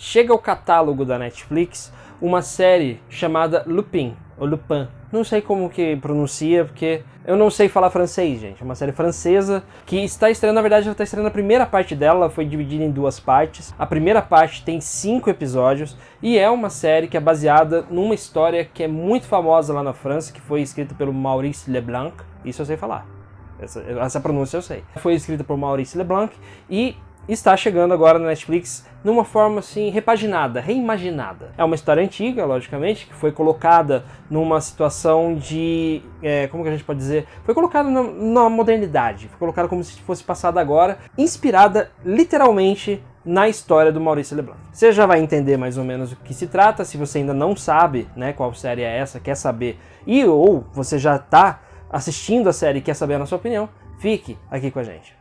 chega ao catálogo da Netflix uma série chamada Lupin, ou Lupin. Não sei como que pronuncia, porque eu não sei falar francês, gente. É uma série francesa que está estreando, na verdade ela está estreando a primeira parte dela, ela foi dividida em 2 partes. A primeira parte tem 5 episódios e é uma série que é baseada numa história que é muito famosa lá na França, que foi escrita pelo Maurice Leblanc, isso eu sei falar. Essa pronúncia eu sei. Foi escrita por Maurice Leblanc e está chegando agora na Netflix numa forma assim repaginada, reimaginada. É uma história antiga, logicamente, que foi colocada numa situação de... como que a gente pode dizer? Foi colocada na modernidade, foi colocada como se fosse passada agora, inspirada literalmente na história do Maurice Leblanc. Você já vai entender mais ou menos o que se trata, se você ainda não sabe, né, qual série é essa, quer saber, ou você já está assistindo a série e quer saber a nossa opinião, fique aqui com a gente.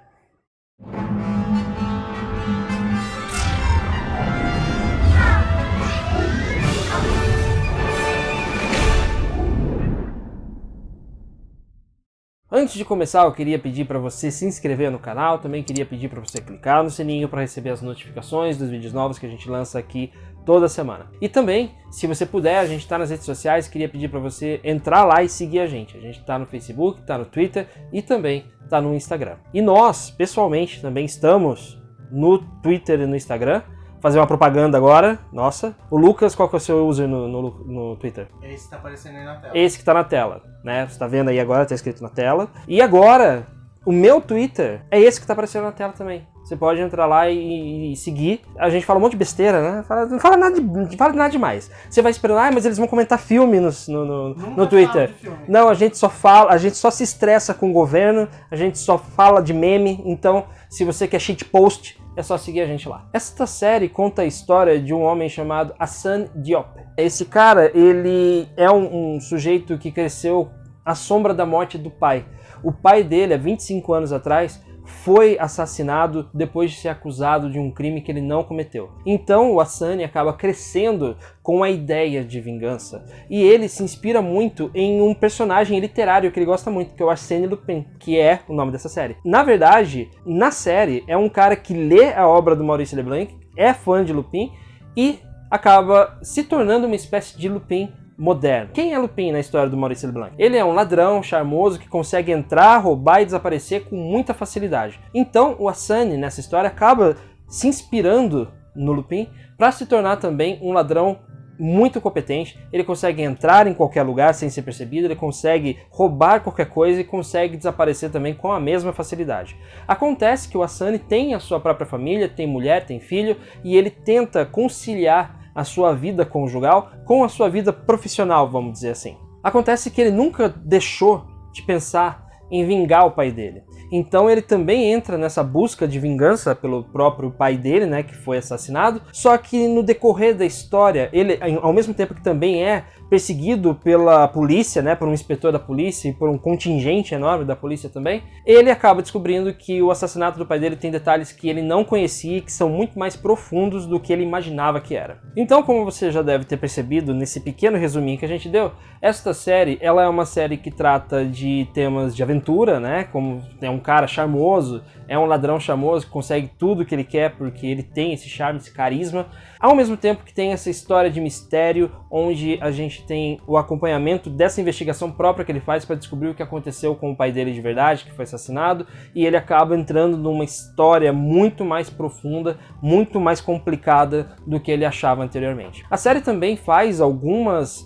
Antes de começar, eu queria pedir para você se inscrever no canal, também queria pedir para você clicar no sininho para receber as notificações dos vídeos novos que a gente lança aqui toda semana. E também, se você puder, a gente está nas redes sociais, queria pedir para você entrar lá e seguir a gente. A gente está no Facebook, está no Twitter e também está no Instagram. E nós, pessoalmente, também estamos no Twitter e no Instagram. Fazer uma propaganda agora, nossa. O Lucas, qual que é o seu user no Twitter? Esse que tá aparecendo aí na tela. Esse que tá na tela, né? Você tá vendo aí agora, tá escrito na tela. E agora, o meu Twitter é esse que tá aparecendo na tela também. Você pode entrar lá e seguir. A gente fala um monte de besteira, né? Não fala nada demais. Você vai esperando, mas eles vão comentar filme no Twitter. Não, a gente só se estressa com o governo, a gente só fala de meme, então se você quer shitpost, é só seguir a gente lá. Esta série conta a história de um homem chamado Assane Diop. Esse cara, ele é um sujeito que cresceu à sombra da morte do pai. O pai dele, há 25 anos atrás, foi assassinado depois de ser acusado de um crime que ele não cometeu. Então o Assane acaba crescendo com a ideia de vingança. E ele se inspira muito em um personagem literário que ele gosta muito, que é o Arsène Lupin, que é o nome dessa série. Na verdade, na série, é um cara que lê a obra do Maurice Leblanc, é fã de Lupin e acaba se tornando uma espécie de Lupin moderno. Quem é Lupin na história do Maurice Leblanc? Ele é um ladrão charmoso que consegue entrar, roubar e desaparecer com muita facilidade. Então o Assane nessa história acaba se inspirando no Lupin para se tornar também um ladrão muito competente. Ele consegue entrar em qualquer lugar sem ser percebido, ele consegue roubar qualquer coisa e consegue desaparecer também com a mesma facilidade. Acontece que o Assane tem a sua própria família, tem mulher, tem filho, e ele tenta conciliar a sua vida conjugal com a sua vida profissional, vamos dizer assim. Acontece que ele nunca deixou de pensar em vingar o pai dele. Então ele também entra nessa busca de vingança pelo próprio pai dele, né, que foi assassinado. Só que no decorrer da história, ele, ao mesmo tempo que também é perseguido pela polícia, né, por um inspetor da polícia e por um contingente enorme da polícia também, ele acaba descobrindo que o assassinato do pai dele tem detalhes que ele não conhecia e que são muito mais profundos do que ele imaginava que era. Então, como você já deve ter percebido nesse pequeno resuminho que a gente deu, esta série, ela é uma série que trata de temas de aventura, né, como é um cara charmoso, é um ladrão charmoso que consegue tudo que ele quer porque ele tem esse charme, esse carisma, ao mesmo tempo que tem essa história de mistério, onde a gente tem o acompanhamento dessa investigação própria que ele faz para descobrir o que aconteceu com o pai dele de verdade, que foi assassinado, e ele acaba entrando numa história muito mais profunda, muito mais complicada do que ele achava anteriormente. A série também faz algumas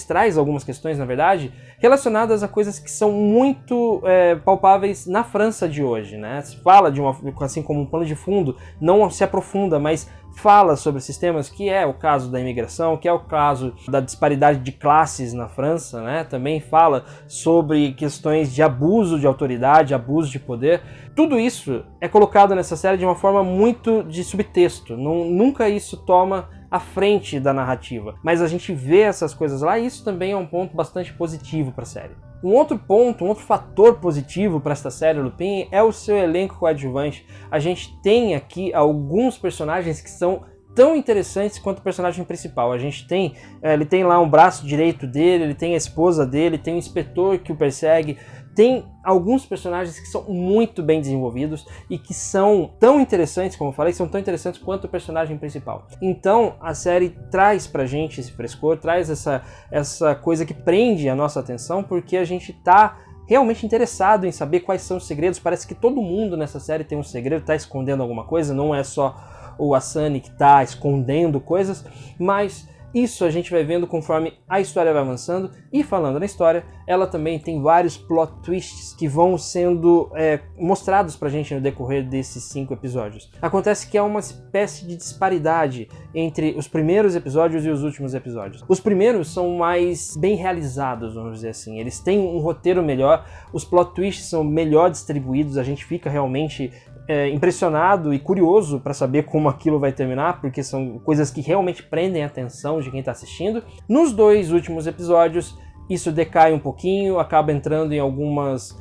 traz algumas questões, na verdade, relacionadas a coisas que são muito palpáveis na França de hoje, né? Se fala assim como um pano de fundo, não se aprofunda, mas fala sobre sistemas, que é o caso da imigração, que é o caso da disparidade de classes na França, né? Também fala sobre questões de abuso de autoridade, abuso de poder. Tudo isso é colocado nessa série de uma forma muito de subtexto, nunca isso toma à frente da narrativa, mas a gente vê essas coisas lá e isso também é um ponto bastante positivo para a série. Um outro fator positivo para esta série Lupin é o seu elenco coadjuvante. A gente tem aqui alguns personagens que são tão interessantes quanto o personagem principal. A gente ele tem lá um braço direito dele, ele tem a esposa dele, tem o inspetor que o persegue. tem alguns personagens que são muito bem desenvolvidos e que são tão interessantes, como eu falei, são tão interessantes quanto o personagem principal. Então a série traz pra gente esse frescor, traz essa coisa que prende a nossa atenção, porque a gente tá realmente interessado em saber quais são os segredos. Parece que todo mundo nessa série tem um segredo, tá escondendo alguma coisa, não é só o Asani que tá escondendo coisas, mas isso a gente vai vendo conforme a história vai avançando. E falando na história, ela também tem vários plot twists que vão sendo mostrados pra gente no decorrer desses 5 episódios. Acontece que há uma espécie de disparidade entre os primeiros episódios e os últimos episódios. Os primeiros são mais bem realizados, vamos dizer assim. Eles têm um roteiro melhor, os plot twists são melhor distribuídos, a gente fica realmente impressionado e curioso para saber como aquilo vai terminar, porque são coisas que realmente prendem a atenção de quem está assistindo. Nos 2 últimos episódios, isso decai um pouquinho, acaba entrando em algumas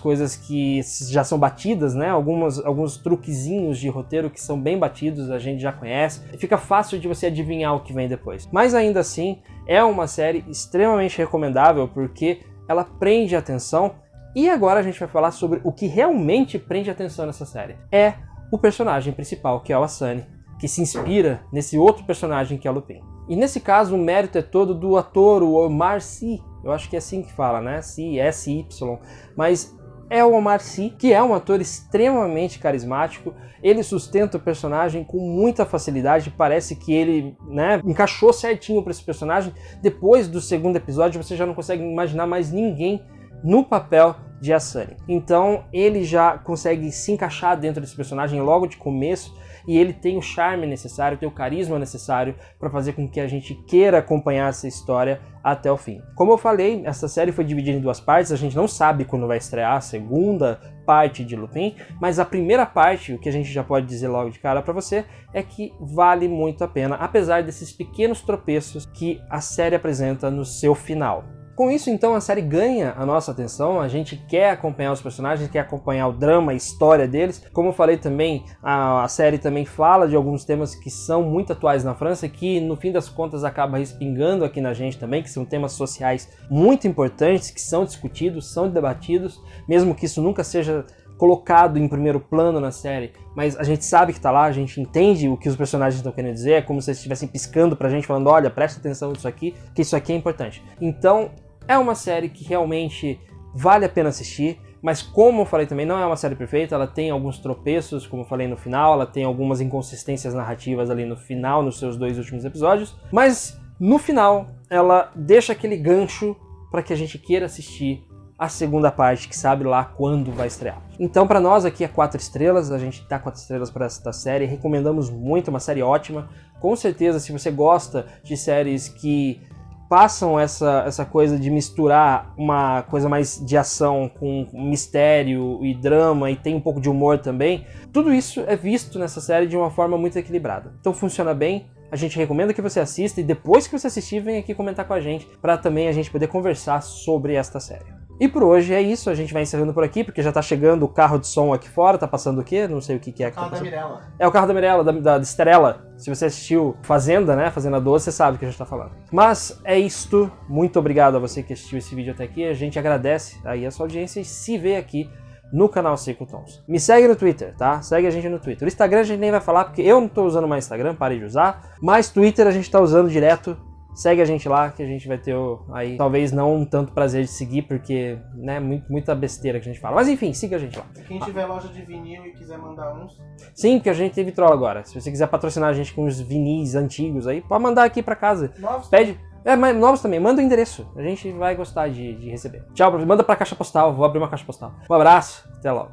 coisas que já são batidas, né? Alguns truquezinhos de roteiro que são bem batidos, a gente já conhece. Fica fácil de você adivinhar o que vem depois. Mas ainda assim, é uma série extremamente recomendável, porque ela prende a atenção. E agora a gente vai falar sobre o que realmente prende a atenção nessa série. É o personagem principal, que é o Asani, que se inspira nesse outro personagem que é o Lupin. E nesse caso o mérito é todo do ator, o Omar Sy. Eu acho que é assim que fala, né? Sy, S-Y. Mas é o Omar Sy, que é um ator extremamente carismático. Ele sustenta o personagem com muita facilidade. Parece que ele, né, encaixou certinho para esse personagem. Depois do 2º episódio você já não consegue imaginar mais ninguém no papel de Asani. Então ele já consegue se encaixar dentro desse personagem logo de começo, e ele tem o charme necessário, tem o carisma necessário para fazer com que a gente queira acompanhar essa história até o fim. Como eu falei, essa série foi dividida em 2 partes, a gente não sabe quando vai estrear a segunda parte de Lupin, mas a primeira parte, o que a gente já pode dizer logo de cara para você, é que vale muito a pena, apesar desses pequenos tropeços que a série apresenta no seu final. Com isso, então, a série ganha a nossa atenção, a gente quer acompanhar os personagens, quer acompanhar o drama, a história deles. Como eu falei também, a série também fala de alguns temas que são muito atuais na França, que no fim das contas acaba respingando aqui na gente também, que são temas sociais muito importantes, que são discutidos, são debatidos, mesmo que isso nunca seja colocado em primeiro plano na série, mas a gente sabe que tá lá, a gente entende o que os personagens estão querendo dizer, é como se eles estivessem piscando pra gente, falando, olha, presta atenção nisso aqui, que isso aqui é importante. Então, é uma série que realmente vale a pena assistir, mas como eu falei também, não é uma série perfeita, ela tem alguns tropeços, como eu falei no final, ela tem algumas inconsistências narrativas ali no final, nos seus 2 últimos episódios, mas no final ela deixa aquele gancho para que a gente queira assistir a segunda parte, que sabe lá quando vai estrear. Então para nós aqui é 4 estrelas, a gente dá 4 estrelas para esta série, recomendamos muito, uma série ótima. Com certeza, se você gosta de séries que passam essa coisa de misturar uma coisa mais de ação com mistério e drama, e tem um pouco de humor também, tudo isso é visto nessa série de uma forma muito equilibrada. Então funciona bem, a gente recomenda que você assista, e depois que você assistir, vem aqui comentar com a gente, para também a gente poder conversar sobre esta série. E por hoje é isso, a gente vai encerrando por aqui, porque já tá chegando o carro de som aqui fora, tá passando o quê? Não sei o que é. O carro da Mirella. É o carro da Mirella, da Estrela. Se você assistiu Fazenda, né, Fazenda 12, você sabe o que a gente tá falando. Mas é isto, muito obrigado a você que assistiu esse vídeo até aqui, a gente agradece aí a sua audiência e se vê aqui no canal 5 Tons. Me segue no Twitter, tá? Segue a gente no Twitter. O Instagram a gente nem vai falar, porque eu não tô usando mais Instagram, parei de usar, mas Twitter a gente tá usando direto. Segue a gente lá, que a gente vai ter aí, talvez não tanto prazer de seguir, porque, né, muita besteira que a gente fala. Mas enfim, siga a gente lá. Quem tiver loja de vinil e quiser mandar uns... Sim, porque a gente tem vitrola agora. Se você quiser patrocinar a gente com os vinis antigos aí, pode mandar aqui pra casa. Novos? Pede... mas novos também. Manda o endereço. A gente vai gostar de receber. Tchau, manda pra caixa postal. Vou abrir uma caixa postal. Um abraço, até logo.